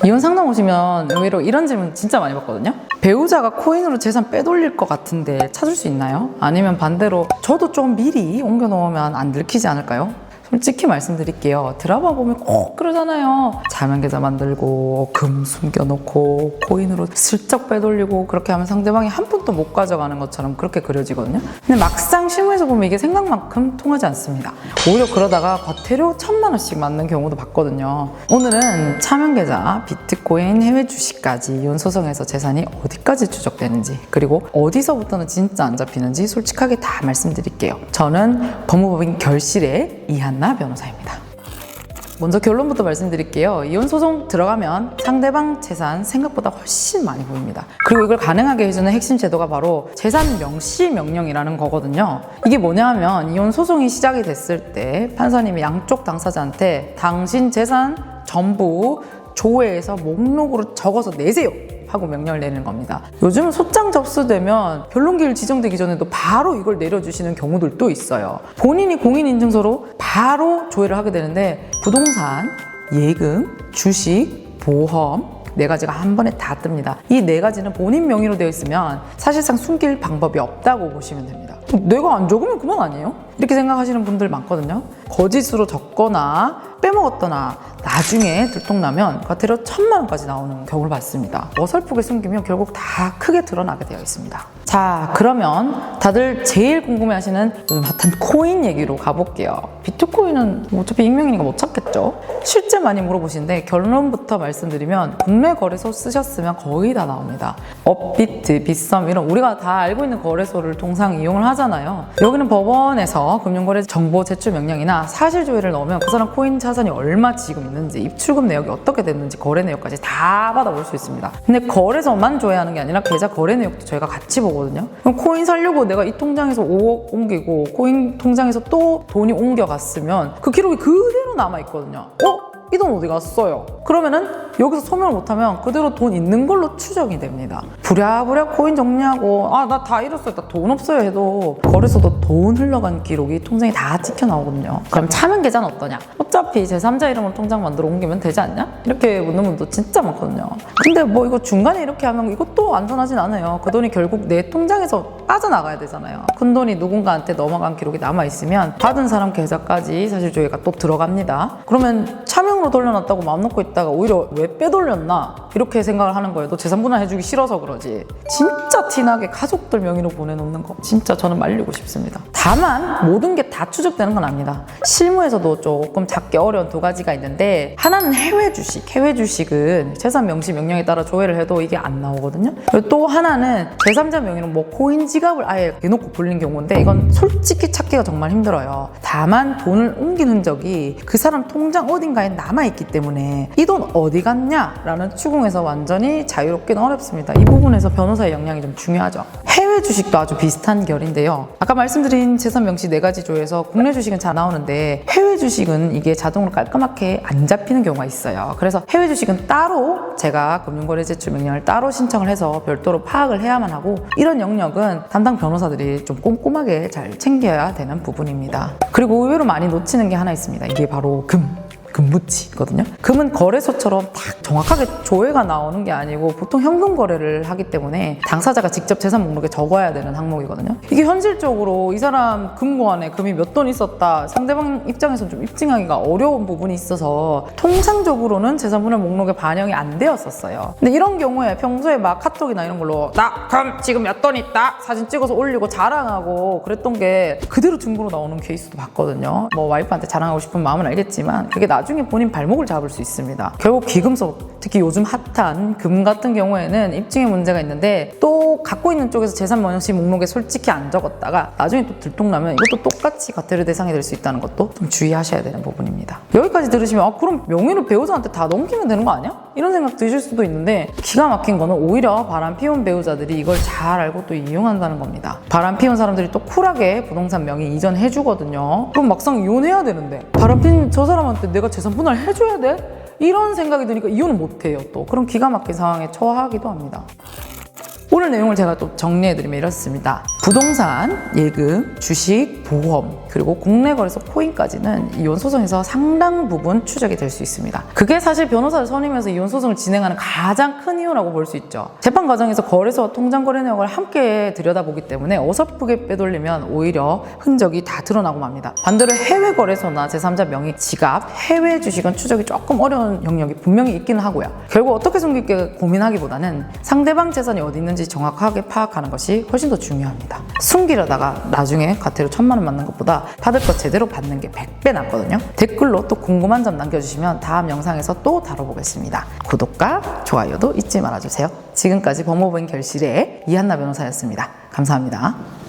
이혼 상담 오시면 의외로 이런 질문 진짜 많이 받거든요. 배우자가 코인으로 재산 빼돌릴 것 같은데 찾을 수 있나요? 아니면 반대로 저도 좀 미리 옮겨 놓으면 안 들키지 않을까요? 솔직히 말씀드릴게요. 드라마 보면 꼭 그러잖아요. 자명계좌 만들고 금 숨겨놓고 코인으로 슬쩍 빼돌리고 그렇게 하면 상대방이 한 푼도 못 가져가는 것처럼 그렇게 그려지거든요. 근데 막상 실무에서 보면 이게 생각만큼 통하지 않습니다. 오히려 그러다가 과태료 1,000만 원씩 맞는 경우도 봤거든요. 오늘은 차명계좌, 비트코인, 해외 주식까지 이혼 소송에서 재산이 어디까지 추적되는지, 그리고 어디서부터는 진짜 안 잡히는지 솔직하게 다 말씀드릴게요. 저는 법무법인 결실의 이한나 변호사입니다. 먼저 결론부터 말씀드릴게요. 이혼 소송 들어가면 상대방 재산 생각보다 훨씬 많이 보입니다. 그리고 이걸 가능하게 해주는 핵심 제도가 바로 재산 명시 명령이라는 거거든요. 이게 뭐냐 하면 이혼 소송이 시작이 됐을 때 판사님이 양쪽 당사자한테 당신 재산 전부 조회해서 목록으로 적어서 내세요 하고 명령을 내리는 겁니다. 요즘은 소장 접수되면 변론기일 지정되기 전에도 바로 이걸 내려주시는 경우들도 있어요. 본인이 공인인증서로 바로 조회를 하게 되는데 부동산, 예금, 주식, 보험 4가지가 한 번에 다 뜹니다. 이 4가지는 본인 명의로 되어 있으면 사실상 숨길 방법이 없다고 보시면 됩니다. 내가 안 적으면 그만 아니에요? 이렇게 생각하시는 분들 많거든요. 거짓으로 적거나 빼먹었거나 나중에 들통나면 과태료 1,000만 원까지 나오는 경우를 봤습니다. 어설프게 숨기면 결국 다 크게 드러나게 되어 있습니다. 자, 그러면 다들 제일 궁금해하시는 요즘 핫한 코인 얘기로 가볼게요. 비트코인은 어차피 익명이니까 못 찾겠죠? 실제 많이 물어보시는데 결론부터 말씀드리면 국내 거래소 쓰셨으면 거의 다 나옵니다. 업비트, 빗썸 이런 우리가 다 알고 있는 거래소를 통상 이용을 하잖아요. 여기는 법원에서 금융거래 정보 제출 명령이나 사실조회를 넣으면 그 사람 코인 자산이 얼마 지금 있는지, 입출금 내역이 어떻게 됐는지, 거래 내역까지 다 받아볼 수 있습니다. 근데 거래소만 조회하는 게 아니라 계좌 거래 내역도 저희가 같이 보거든요. 그럼 코인 살려고 내가 이 통장에서 5억 옮기고 코인 통장에서 또 돈이 옮겨갔으면 그 기록이 그대로 남아있거든요. 이 돈 어디 갔어요? 그러면은 여기서 소멸을 못하면 그대로 돈 있는 걸로 추정이 됩니다. 부랴부랴 코인 정리하고 나 다 잃었어요, 나 돈 없어요 해도 거래소도 돈 흘러간 기록이 통장에 다 찍혀 나오거든요. 그럼 차명계좌는 어떠냐? 어차피 제3자 이름으로 통장 만들어 옮기면 되지 않냐? 이렇게 묻는 분도 진짜 많거든요. 근데 뭐 이거 중간에 이렇게 하면 이것도 안전하진 않아요. 그 돈이 결국 내 통장에서 빠져나가야 되잖아요. 큰 돈이 누군가한테 넘어간 기록이 남아있으면 받은 사람 계좌까지 사실 조회가 또 들어갑니다. 그러면 차명으로 돌려놨다고 마음 놓고 있다가 오히려 왜 빼돌렸나? 이렇게 생각을 하는 거예요. 너 재산 분할해주기 싫어서 그러지. 진짜 티나게 가족들 명의로 보내놓는 거 진짜 저는 말리고 싶습니다. 다만 모든 게 다 추적되는 건 아닙니다. 실무에서도 조금 잡기 어려운 2가지가 있는데, 하나는 해외 주식. 해외 주식은 재산 명시 명령에 따라 조회를 해도 이게 안 나오거든요. 그리고 또 하나는 제3자 명의로 뭐 코인 지갑을 아예 대놓고 불린 경우인데 이건 솔직히 찾기가 정말 힘들어요. 다만 돈을 옮긴 흔적이 그 사람 통장 어딘가에 남아있기 때문에 이 돈 어디 갔냐라는 추궁에서 완전히 자유롭기는 어렵습니다. 이 부분에서 변호사의 역량이 좀 중요하죠. 해외 주식도 아주 비슷한 결인데요. 아까 말씀드린 재산 명시 4가지 조에서 국내 주식은 잘 나오는데 해외 주식은 이게 자동으로 깔끔하게 안 잡히는 경우가 있어요. 그래서 해외 주식은 따로 제가 금융거래 제출 명령을 따로 신청을 해서 별도로 파악을 해야만 하고, 이런 영역은 담당 변호사들이 좀 꼼꼼하게 잘 챙겨야 되는 부분입니다. 그리고 의외로 많이 놓치는 게 하나 있습니다. 이게 바로 금부치거든요. 금은 거래소처럼 딱 정확하게 조회가 나오는 게 아니고 보통 현금 거래를 하기 때문에 당사자가 직접 재산 목록에 적어야 되는 항목이거든요. 이게 현실적으로 이 사람 금고안에 금이 몇 돈 있었다, 상대방 입장에서 좀 입증하기가 어려운 부분이 있어서 통상적으로는 재산 분할 목록에 반영이 안 되었었어요. 근데 이런 경우에 평소에 막 카톡이나 이런 걸로 나 금 지금 몇 돈 있다 사진 찍어서 올리고 자랑하고 그랬던 게 그대로 증거로 나오는 케이스도 봤거든요. 뭐 와이프한테 자랑하고 싶은 마음은 알겠지만 그게 나중에 본인 발목을 잡을 수 있습니다. 결국 귀금속, 특히 요즘 핫한 금 같은 경우에는 입증에 문제가 있는데 또 갖고 있는 쪽에서 재산 명시 목록에 솔직히 안 적었다가 나중에 또 들통나면 이것도 똑같이 과태료 대상이 될 수 있다는 것도 좀 주의하셔야 되는 부분입니다. 여기까지 들으시면 그럼 명의를 배우자한테 다 넘기면 되는 거 아니야? 이런 생각 드실 수도 있는데, 기가 막힌 거는 오히려 바람 피운 배우자들이 이걸 잘 알고 또 이용한다는 겁니다. 바람 피운 사람들이 또 쿨하게 부동산 명의 이전해 주거든요. 그럼 막상 이혼해야 되는데 바람 핀 저 사람한테 내가 재산 분할 해줘야 돼? 이런 생각이 드니까 이혼을 못해요. 또 그럼 기가 막힌 상황에 처하기도 합니다. 오늘 내용을 제가 또 정리해드리면 이렇습니다. 부동산, 예금, 주식, 보험, 그리고 국내 거래소 코인까지는 이혼 소송에서 상당 부분 추적이 될 수 있습니다. 그게 사실 변호사를 선임해서 이혼 소송을 진행하는 가장 큰 이유라고 볼 수 있죠. 재판 과정에서 거래소와 통장 거래 내역을 함께 들여다보기 때문에 어설프게 빼돌리면 오히려 흔적이 다 드러나고 맙니다. 반대로 해외 거래소나 제3자 명의 지갑, 해외 주식은 추적이 조금 어려운 영역이 분명히 있기는 하고요. 결국 어떻게 숨길까 고민하기보다는 상대방 재산이 어디 있는지 정확하게 파악하는 것이 훨씬 더 중요합니다. 숨기려다가 나중에 과태료 1,000만 원 맞는 것보다 받을 거 제대로 받는 게 100배 낫거든요. 댓글로 또 궁금한 점 남겨주시면 다음 영상에서 또 다뤄보겠습니다. 구독과 좋아요도 잊지 말아주세요. 지금까지 법무부인 결실의 이한나 변호사였습니다. 감사합니다.